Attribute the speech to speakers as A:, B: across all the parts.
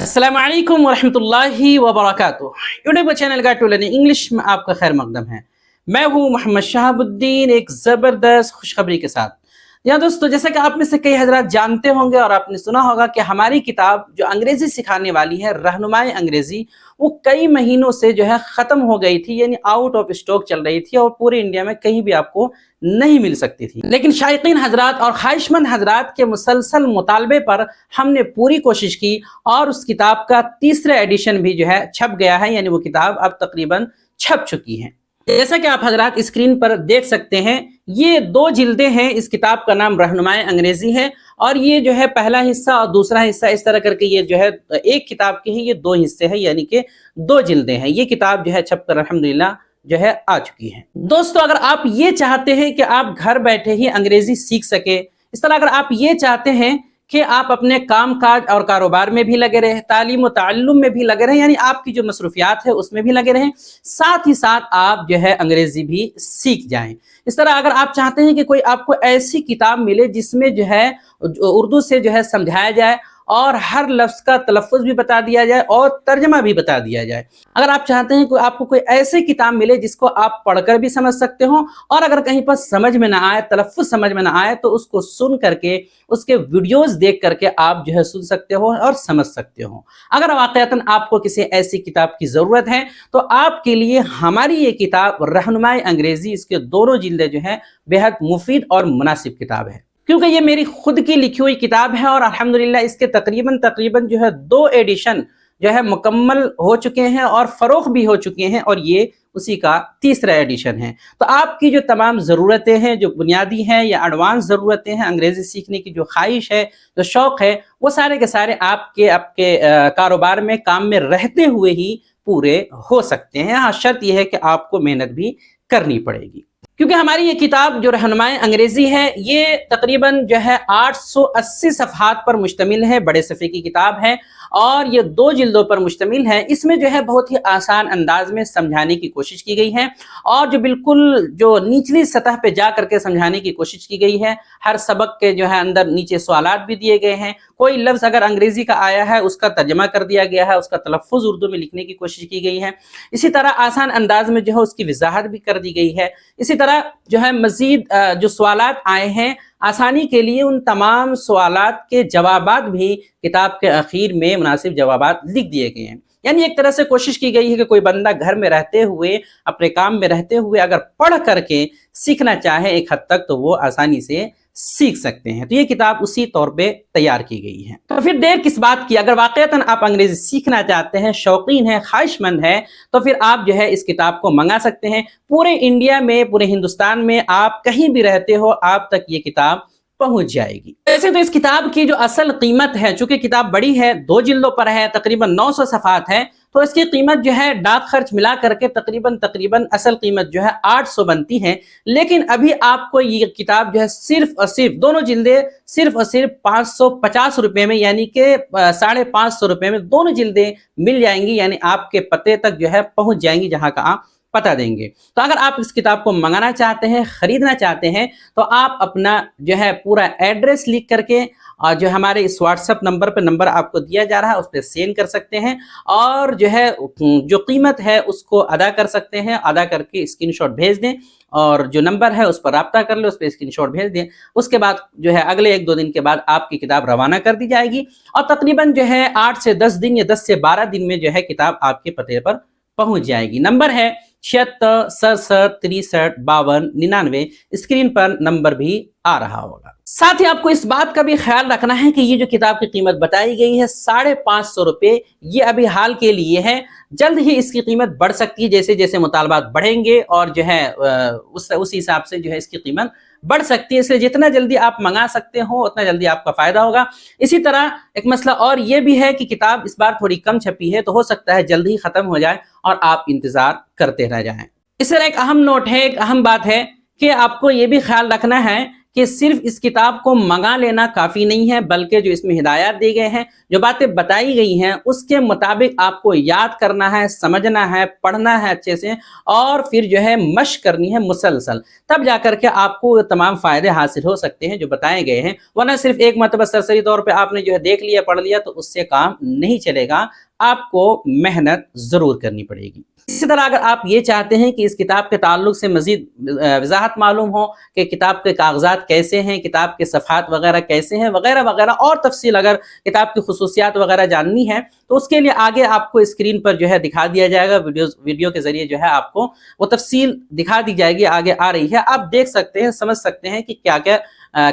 A: अस्सलाम वालेकुम वरहमतुल्लाहि वबरकातुह। यूट्यूब चैनल का टू लर्निंग इंग्लिश में आपका खैर मकदम है। मैं हूँ मोहम्मद शहाबुद्दीन, एक ज़बरदस्त खुशखबरी के साथ। यहाँ दोस्तों, जैसा कि आप में से कई हजरात जानते होंगे और आपने सुना होगा कि हमारी किताब जो अंग्रेज़ी सिखाने वाली है, रहनुमाई अंग्रेज़ी, वो कई महीनों से जो है ख़त्म हो गई थी, यानी आउट ऑफ स्टॉक चल रही थी और पूरे इंडिया में कहीं भी आपको नहीं मिल सकती थी। लेकिन शायकीन हजरात और ख्वाहिशमंद हजरात के मुसलसल मुतालबे पर हमने पूरी कोशिश की और उस किताब का तीसरा एडिशन भी जो है छप गया है, यानी वो किताब अब तकरीबन छप चुकी है। जैसा कि आप हजरात स्क्रीन पर देख सकते हैं, ये 2 जिल्दें हैं। इस किताब का नाम रहनुमाई अंग्रेज़ी है और ये जो है पहला हिस्सा और दूसरा हिस्सा, इस तरह करके ये जो है एक किताब के ही ये 2 हिस्से हैं, यानी कि 2 जिल्दें हैं। ये किताब जो है छपकर अल्हम्दुलिल्लाह जो है आ चुकी है। दोस्तों, अगर आप ये चाहते हैं कि आप घर बैठे ही अंग्रेजी सीख सके, इस तरह अगर आप ये चाहते हैं कि आप अपने काम काज और कारोबार में भी लगे रहें, तालीम व ताल्लुम में भी लगे रहें, यानी आपकी जो मसरूफियात है उसमें भी लगे रहें, साथ ही साथ आप जो है अंग्रेजी भी सीख जाएं। इस तरह अगर आप चाहते हैं कि कोई आपको ऐसी किताब मिले जिसमें जो है उर्दू से जो है समझाया जाए और हर लफ्ज़ का तलफ़्फ़ुज़ भी बता दिया जाए और तर्जमा भी बता दिया जाए, अगर आप चाहते हैं कि आपको कोई ऐसी किताब मिले जिसको आप पढ़कर भी समझ सकते हो और अगर कहीं पर समझ में ना आए, तलफ़्फ़ुज़ समझ में ना आए, तो उसको सुन करके, उसके वीडियोज़ देख करके आप जो है सुन सकते हो और समझ सकते हो। अगर वाक़अतन आपको किसी ऐसी किताब की ज़रूरत है तो आपके लिए हमारी ये किताब रहनुमाई अंग्रेज़ी, इसके दोनों जिल्दें जो हैं बेहद मुफीद और मुनासिब किताब है, क्योंकि ये मेरी खुद की लिखी हुई किताब है और अल्हम्दुलिल्लाह इसके तकरीबन जो है 2 एडिशन जो है मुकम्मल हो चुके हैं और फ़रोख्त भी हो चुके हैं और ये उसी का तीसरा एडिशन है। तो आपकी जो तमाम ज़रूरतें हैं, जो बुनियादी हैं या एडवांस ज़रूरतें हैं, अंग्रेज़ी सीखने की जो ख्वाहिश है, जो शौक़ है, वो सारे के सारे आपके कारोबार में, काम में रहते हुए ही पूरे हो सकते हैं। हाँ, शर्त यह है कि आपको मेहनत भी करनी पड़ेगी, क्योंकि हमारी ये किताब जो रहनुमाई अंग्रेज़ी है, ये तकरीबन जो है 880 सफ़हात पर मुश्तमिल है, बड़े सफ़े की किताब है और ये 2 जिल्दों पर मुश्तमिल है। इसमें जो है बहुत ही आसान अंदाज में समझाने की कोशिश की गई है और जो बिल्कुल जो निचली सतह पे जा करके समझाने की कोशिश की गई है। हर सबक के जो है अंदर नीचे सवालात भी दिए गए हैं। कोई लफ्ज़ अगर अंग्रेज़ी का आया है उसका तर्जमा कर दिया गया है, उसका तलफ़्फ़ुज़ उर्दू में लिखने की कोशिश की गई है। इसी तरह आसान अंदाज में जो है उसकी वज़ाहत भी कर दी गई है। इसी तरह जो है मज़ीद जो सवालात आए हैं, आसानी के लिए उन तमाम सवालात के जवाबात भी किताब के आखिर में मुनासिब जवाबात लिख दिए गए हैं। यानी एक तरह से कोशिश की गई है कि कोई बंदा घर में रहते हुए, अपने काम में रहते हुए अगर पढ़ करके सीखना चाहे एक हद तक, तो वो आसानी से सीख सकते हैं। तो ये किताब उसी तौर पे तैयार की गई है। तो फिर देर किस बात की? अगर वाक़अतन आप अंग्रेज़ी सीखना चाहते हैं, शौकीन हैं, ख्वाहिशमंद हैं, तो फिर आप जो है इस किताब को मंगा सकते हैं। पूरे इंडिया में, पूरे हिंदुस्तान में आप कहीं भी रहते हो, आप तक ये किताब पहुंच जाएगी। वैसे तो इस किताब की जो असल कीमत है, चूंकि किताब बड़ी है, 2 जिल्दों पर है, तकरीबन 900 सफ़हात है, तो इसकी कीमत जो है डाक खर्च मिला करके तकरीबन असल कीमत जो है 800 बनती है। लेकिन अभी आपको ये किताब जो है सिर्फ और सिर्फ, दोनों जिल्दें सिर्फ और सिर्फ 550 रुपये में, यानी कि 550 रुपये में दोनों जिल्दें मिल जाएंगी, यानी आपके पते तक जो है पहुंच जाएंगी जहां का आप पता देंगे। तो अगर आप इस किताब को मंगाना चाहते हैं, खरीदना चाहते हैं, तो आप अपना जो है पूरा एड्रेस लिख करके और जो हमारे इस व्हाट्सएप नंबर पर, नंबर आपको दिया जा रहा है, उस पर सेंड कर सकते हैं और जो है जो कीमत है उसको अदा कर सकते हैं। अदा करके स्क्रीनशॉट भेज दें और जो नंबर है उस पर राब्ता कर ले, उस पर स्क्रीनशॉट भेज दें। उसके बाद जो है अगले 1-2 दिन के बाद आपकी किताब रवाना कर दी जाएगी और तकरीबन जो है 8 से 10 दिन या 10 से 12 दिन में जो है किताब आपके पते पर पहुंच जाएगी। नंबर है 76 67 63 52 99। स्क्रीन पर नंबर भी आ रहा होगा। साथ ही आपको इस बात का भी ख्याल रखना है कि ये जो किताब की कीमत बताई गई है 550 रुपये, ये अभी हाल के लिए है। जल्द ही इसकी कीमत बढ़ सकती है, जैसे जैसे मुतालबात बढ़ेंगे और जो है उस हिसाब से जो है इसकी कीमत बढ़ सकती है। इसलिए जितना जल्दी आप मंगा सकते हो उतना जल्दी आपका फ़ायदा होगा। इसी तरह एक मसला और ये भी है कि किताब इस बार थोड़ी कम छपी है, तो हो सकता है जल्द ही ख़त्म हो जाए और आप इंतज़ार करते रह जाएं। इस तरह एक अहम नोट है, एक अहम बात है कि आपको ये भी ख्याल रखना है کہ صرف اس کتاب کو منگا لینا کافی نہیں ہے، بلکہ جو اس میں ہدایات دی گئے ہیں، جو باتیں بتائی گئی ہیں، اس کے مطابق آپ کو یاد کرنا ہے، سمجھنا ہے، پڑھنا ہے اچھے سے، اور پھر جو ہے مشق کرنی ہے مسلسل، تب جا کر کے آپ کو تمام فائدے حاصل ہو سکتے ہیں جو بتائے گئے ہیں۔ ورنہ صرف ایک مرتبہ سرسری طور پہ آپ نے جو ہے دیکھ لیا، پڑھ لیا، تو اس سے کام نہیں چلے گا، آپ کو محنت ضرور کرنی پڑے گی۔ اسی طرح اگر آپ یہ چاہتے ہیں کہ اس کتاب کے تعلق سے مزید وضاحت معلوم ہو کہ کتاب کے کاغذات کیسے ہیں، کتاب کے صفحات وغیرہ کیسے ہیں، وغیرہ وغیرہ، اور تفصیل اگر کتاب کی خصوصیات وغیرہ جاننی ہے، تو اس کے لیے آگے آپ کو اسکرین پر جو ہے دکھا دیا جائے گا، ویڈیو کے ذریعے جو ہے آپ کو وہ تفصیل دکھا دی جائے گی، آگے آ رہی ہے، آپ دیکھ سکتے ہیں، سمجھ سکتے ہیں کہ کیا کیا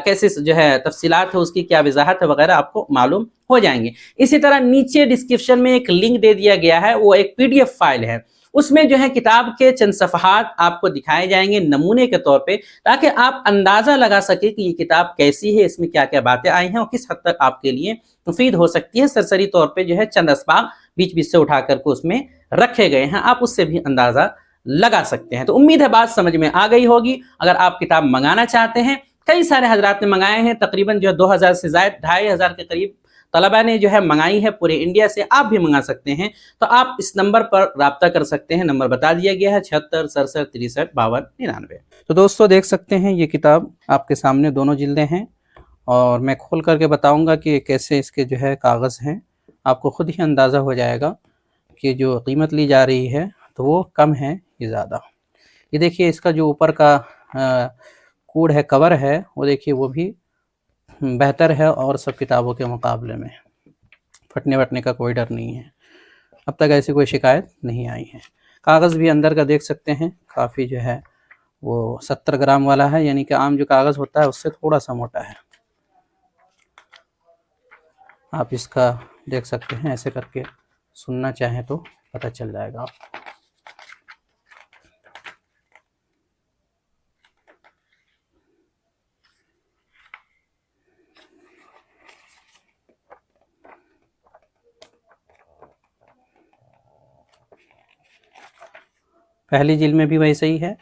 A: کیسے جو ہے تفصیلات ہے، اس کی کیا وضاحت ہے وغیرہ آپ کو معلوم ہو جائیں گے۔ اسی طرح نیچے ڈسکرپشن میں ایک لنک دے دیا گیا ہے، وہ ایک PDF فائل ہے، اس میں جو ہے کتاب کے چند صفحات آپ کو دکھائے جائیں گے نمونے کے طور پہ، تاکہ آپ اندازہ لگا سکیں کہ یہ کتاب کیسی ہے، اس میں کیا کیا باتیں آئی ہیں اور کس حد تک آپ کے لیے مفید ہو سکتی ہے۔ سرسری طور پہ جو ہے چند اسباق بیچ بیچ سے اٹھا کر کے اس میں رکھے گئے ہیں، آپ اس سے بھی اندازہ لگا سکتے ہیں۔ تو امید ہے بات سمجھ میں آ گئی ہوگی۔ اگر آپ کتاب منگانا چاہتے ہیں، کئی سارے حضرات نے منگائے ہیں، تقریباً جو ہے 2000 سے زائد 2500 کے قریب طلبہ نے جو ہے منگائی ہے پورے انڈیا سے، آپ بھی منگا سکتے ہیں۔ تو آپ اس نمبر پر رابطہ کر سکتے ہیں، نمبر بتا دیا گیا ہے 76 67 63 52 99۔ تو دوستو دیکھ سکتے ہیں یہ کتاب آپ کے سامنے دونوں جلدیں ہیں، اور میں کھول کر کے بتاؤں گا کہ کیسے اس کے جو ہے کاغذ ہیں، آپ کو خود ہی اندازہ ہو جائے گا کہ جو قیمت لی جا رہی ہے تو وہ کم ہے یا زیادہ۔ یہ دیکھیے اس کا جو اوپر کا کوڈ ہے، کور ہے، وہ دیکھیے وہ بھی بہتر ہے، اور سب کتابوں کے مقابلے میں پھٹنے وٹنے کا کوئی ڈر نہیں ہے، اب تک ایسی کوئی شکایت نہیں آئی ہے۔ کاغذ بھی اندر کا دیکھ سکتے ہیں، کافی جو ہے وہ 70 گرام والا ہے، یعنی کہ عام جو کاغذ ہوتا ہے اس سے تھوڑا سا موٹا ہے۔ آپ اس کا دیکھ سکتے ہیں، ایسے کر کے سننا چاہیں تو پتہ چل جائے گا۔ پہلی جلد میں بھی ویسے ہی ہے،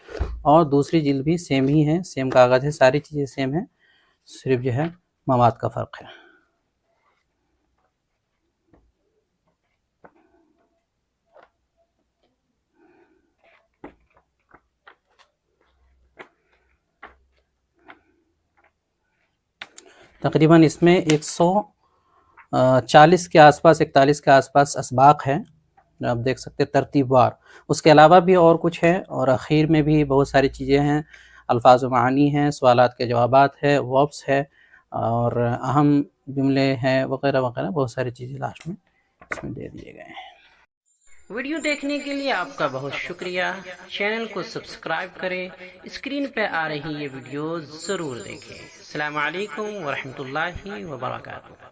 A: اور دوسری جلد بھی سیم ہی ہے، سیم کاغذ ہے، ساری چیزیں سیم ہیں، صرف جو ہے مواد کا فرق ہے۔ تقریباً اس میں 140 کے آس پاس، 41 کے آس پاس اسباق ہیں، آپ دیکھ سکتے ہیں ترتیب وار۔ اس کے علاوہ بھی اور کچھ ہے، اور اخیر میں بھی بہت ساری چیزیں ہیں، الفاظ و معانی ہیں، سوالات کے جوابات ہے، وربس ہے، اور اہم جملے ہیں، وغیرہ وغیرہ، بہت ساری چیزیں لاسٹ میں اس میں دے دیے گئے ہیں۔ ویڈیو دیکھنے کے لیے آپ کا بہت شکریہ، چینل کو سبسکرائب کریں، اسکرین پہ آ رہی یہ ویڈیو ضرور دیکھیں۔ السلام علیکم ورحمۃ اللہ وبرکاتہ۔